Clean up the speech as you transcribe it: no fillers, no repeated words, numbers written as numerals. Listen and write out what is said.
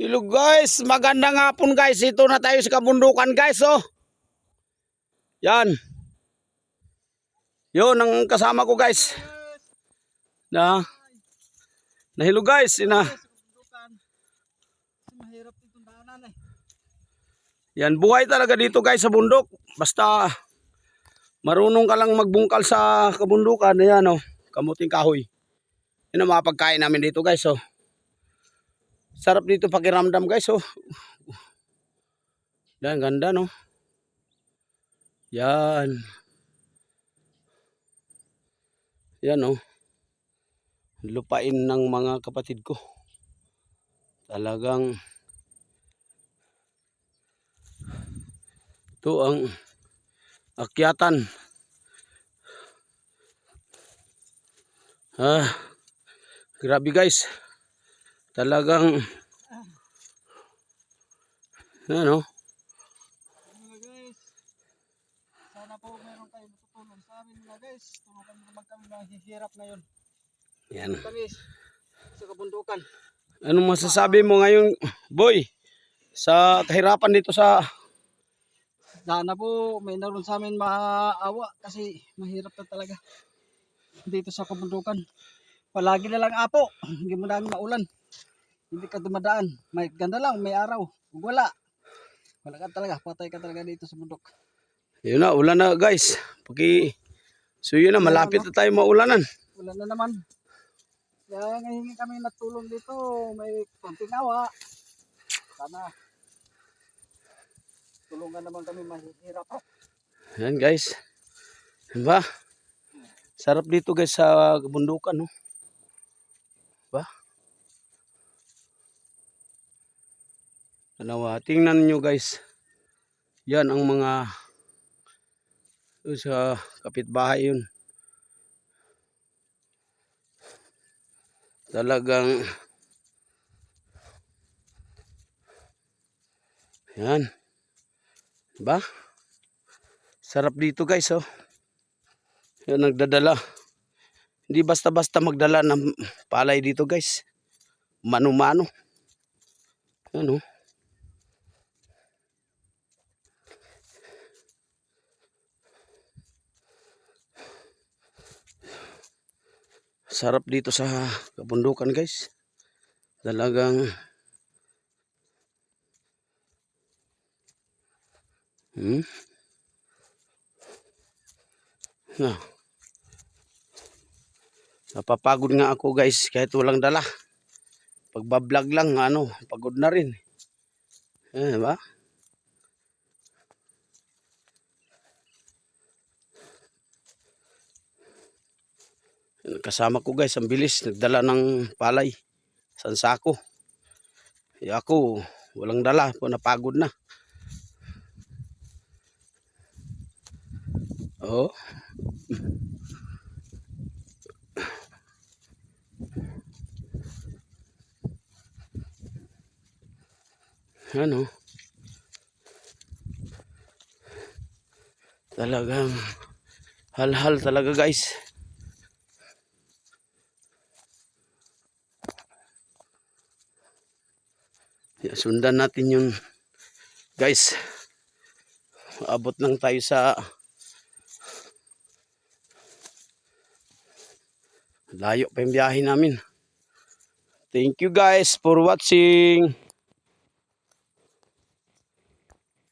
Hello guys, magandang hapon guys. Ito na tayo sa kabundukan guys, oh. Yan. Yun ang kasama ko guys. Na hello guys, Yan, buhay talaga dito guys sa bundok. Basta marunong ka lang magbungkal sa kabundukan. Ayan, oh, kamuting kahoy. Yan ang mga pagkain namin dito guys, oh. Sarap dito pakiramdam guys, oh. Yan, ganda no. Yan. Yan, oh. Lupain ng mga kapatid ko. Talagang ito ang akyatan. Grabe guys. Talagang ano? Guys, sana po meron kayong tutulong sa amin mga guys. Tulungan naman kami mahihirap ngayon. Yan. Kami sa kabundukan. Anong masasabi mo ngayon, boy? Sa kahirapan dito sa... Sana po may naroon sa amin maawa kasi mahirap na talaga dito sa kabundukan. Palagi na lang apo, hindi mo namin maulan. Hindi ka dumadaan. May ganda lang, may araw. Wala ka talaga, patay ka talaga dito sa bundok. Yun na, ulan na guys. So yun na, malapit na tayo maulanan. Ulan na naman. Kaya ngayon kami natulong dito, may konting awa. Sana tulungan naman kami mahihirap. Yan guys. Diba? Sarap dito guys sa kabundukan, no? Diba? Tingnan nyo guys. Yan ang mga sa kapitbahay yun. Talagang yan. Diba? Sarap dito guys, oh. Yan nagdadala. Hindi basta-basta magdala ng palay dito guys. Mano-mano. Ano? Sarap dito sa kabundukan guys. Talagang napapagod nga ako guys kahit walang dala. Pagbablog lang, pagod na rin. Diba? Kasama ko guys, ang bilis. Nagdala ng palay. Sansako. Ako, walang dala. Napagod na. Oh. Ano? Talagang hal-hal talaga guys. Sundan natin yun guys. Abot lang tayo sa layo pa yung biyahe namin. Thank you guys for watching.